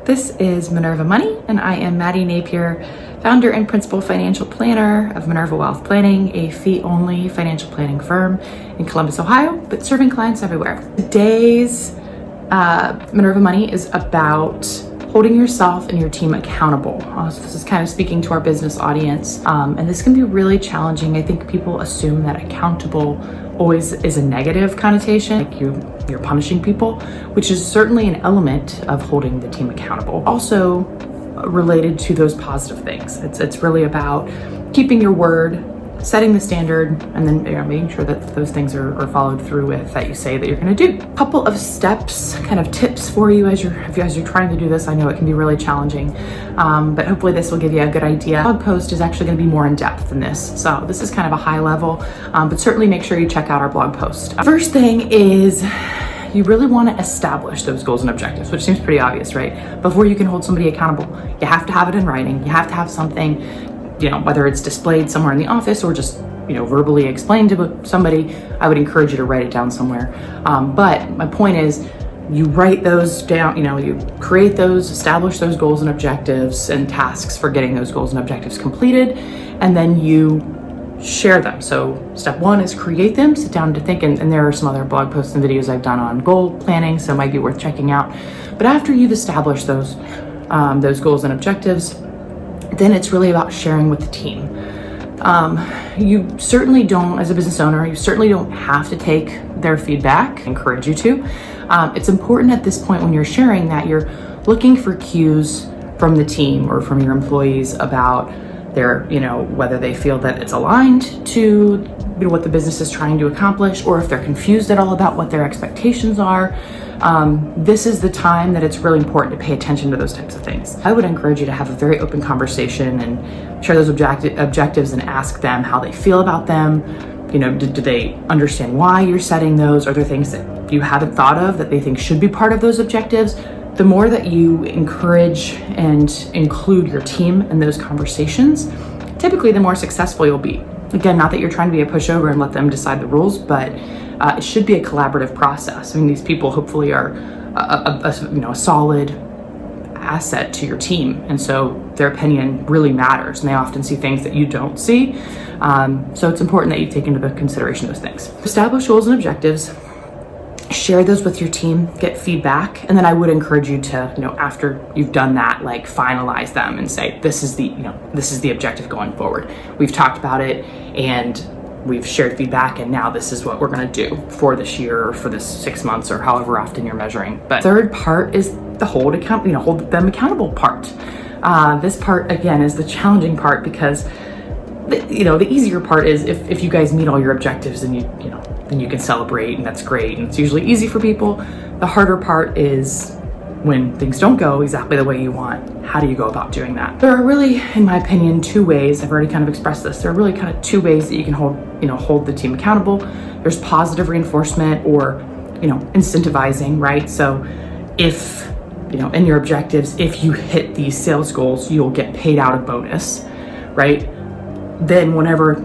This is Minerva Money, and I am Maddie Napier, founder and principal financial planner of Minerva Wealth Planning, a fee-only financial planning firm in Columbus, Ohio, but serving clients everywhere. Today's Minerva Money is about holding yourself and your team accountable. So this is kind of speaking to our business audience, and this can be really challenging. I think people assume that accountable always is a negative connotation, like you're punishing people, which is certainly an element of holding the team accountable. Also related to those positive things. It's really about keeping your word, setting the standard, and then making sure that those things are followed through with that you say that you're going to do. A couple of steps, kind of tips for you as you're trying to do this. I know it can be really challenging, but hopefully this will give you a good idea. The blog post is actually going to be more in depth than this, so this is kind of a high level, but certainly make sure you check out our blog post. First thing is, you really want to establish those goals and objectives, which seems pretty obvious, right? Before you can hold somebody accountable, you have to have it in writing. You have to have something, whether it's displayed somewhere in the office or just, verbally explained to somebody. I would encourage you to write it down somewhere. But my point is, you write those down, you create those, establish those goals and objectives and tasks for getting those goals and objectives completed, and then you share them. So step one is create them, sit down to think, and there are some other blog posts and videos I've done on goal planning, so it might be worth checking out. But after you've established those goals and objectives, then it's really about sharing with the team. You certainly don't, as a business owner, you certainly don't have to take their feedback. I encourage you to. It's important at this point when you're sharing that you're looking for cues from the team or from your employees about their, whether they feel that it's aligned to what the business is trying to accomplish, or if they're confused at all about what their expectations are. This is the time that it's really important to pay attention to those types of things. I would encourage you to have a very open conversation and share those objectives and ask them how they feel about them. Do they understand why you're setting those? Are there things that you haven't thought of that they think should be part of those objectives? The more that you encourage and include your team in those conversations, typically the more successful you'll be. Again, not that you're trying to be a pushover and let them decide the rules, but it should be a collaborative process. I mean, these people hopefully are a solid asset to your team, and so their opinion really matters, and they often see things that you don't see. So it's important that you take into consideration those things. Establish goals and objectives. Share those with your team, get feedback, and then I would encourage you to, after you've done that, finalize them and say, this is the objective going forward. We've talked about it and we've shared feedback, and now this is what we're going to do for this year or for this 6 months or however often you're measuring. But third part is the hold them accountable part. This part again is the challenging part because the easier part is if you guys meet all your objectives and then you can celebrate, and that's great, and it's usually easy for people. The harder part is when things don't go exactly the way you want. How do you go about doing that? There are really, in my opinion, two ways. I've already kind of expressed this. There are really kind of two ways that you can hold the team accountable. There's positive reinforcement or, incentivizing, right? So if, in your objectives, if you hit these sales goals, you'll get paid out a bonus, right? Then whenever,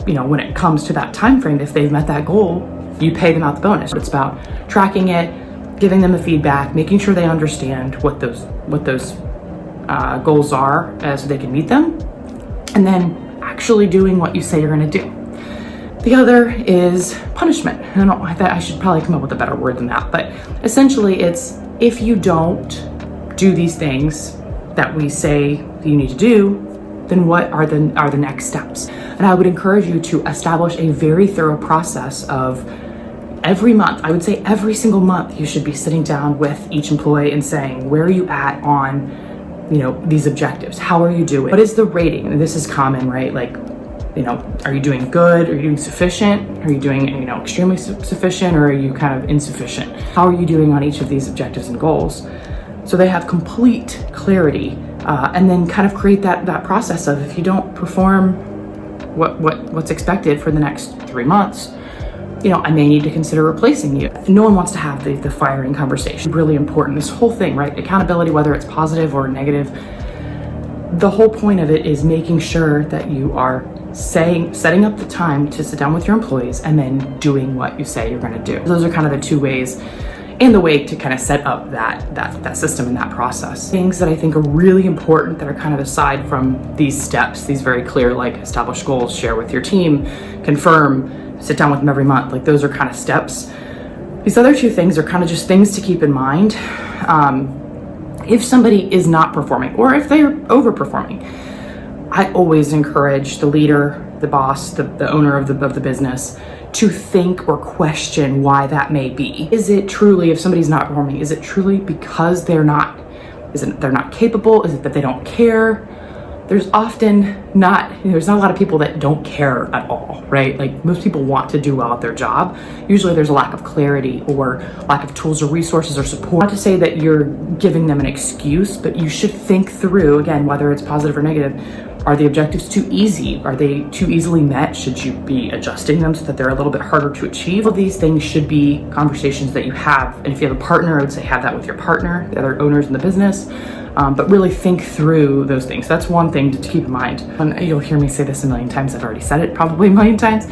when it comes to that time frame, if they've met that goal, you pay them out the bonus. It's about tracking it, giving them the feedback, making sure they understand what those goals are so they can meet them, and then actually doing what you say you're going to do. The other is punishment. I should probably come up with a better word than that, but essentially it's if you don't do these things that we say you need to do, then what are the next steps? And I would encourage you to establish a very thorough process of every month. I would say every single month you should be sitting down with each employee and saying, where are you at on, these objectives? How are you doing? What is the rating? And this is common, right? Are you doing good? Are you doing sufficient? Are you doing, extremely sufficient, or are you kind of insufficient? How are you doing on each of these objectives and goals? So they have complete clarity. And then kind of create that process of, if you don't perform what's expected for the next 3 months, I may need to consider replacing you. No one wants to have the firing conversation. Really important. This whole thing, right? Accountability, whether it's positive or negative, the whole point of it is making sure that you are setting up the time to sit down with your employees and then doing what you say you're going to do. Those are kind of the two ways and the way to kind of set up that system and that process. Things that I think are really important that are kind of aside from these steps, these very clear, like establish goals, share with your team, confirm, sit down with them every month. Like those are kind of steps. These other two things are kind of just things to keep in mind. If somebody is not performing or if they're overperforming, I always encourage the leader, the boss, the owner of the business to think or question why that may be. Is it truly, if somebody's not performing, is it truly because they're not capable? Is it that they don't care? There's often there's not a lot of people that don't care at all, right? Like most people want to do well at their job. Usually there's a lack of clarity or lack of tools or resources or support. Not to say that you're giving them an excuse, but you should think through, again, whether it's positive or negative. Are the objectives too easy? Are they too easily met? Should you be adjusting them so that they're a little bit harder to achieve? All of these things should be conversations that you have. And if you have a partner, I would say have that with your partner, the other owners in the business, but really think through those things. That's one thing to keep in mind. And you'll hear me say this a million times. I've already said it probably a million times,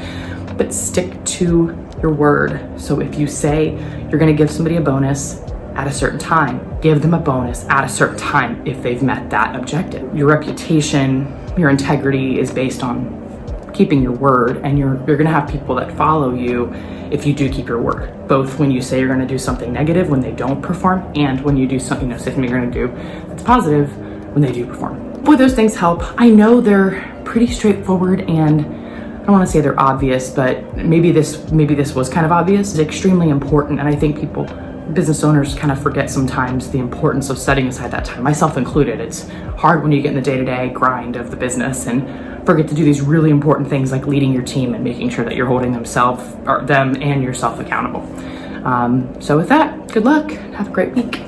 but stick to your word. So if you say you're gonna give somebody a bonus at a certain time, give them a bonus at a certain time if they've met that objective. Your reputation, your integrity is based on keeping your word, and you're gonna have people that follow you if you do keep your word, both when you say you're gonna do something negative when they don't perform, and when you do something, say something you're gonna do that's positive when they do perform. Boy, those things help. I know they're pretty straightforward, and I don't wanna say they're obvious, but maybe this was kind of obvious. It's extremely important, and I think business owners kind of forget sometimes the importance of setting aside that time, myself included. It's hard when you get in the day-to-day grind of the business and forget to do these really important things like leading your team and making sure that you're holding them and yourself accountable. So with that, good luck. Have a great week.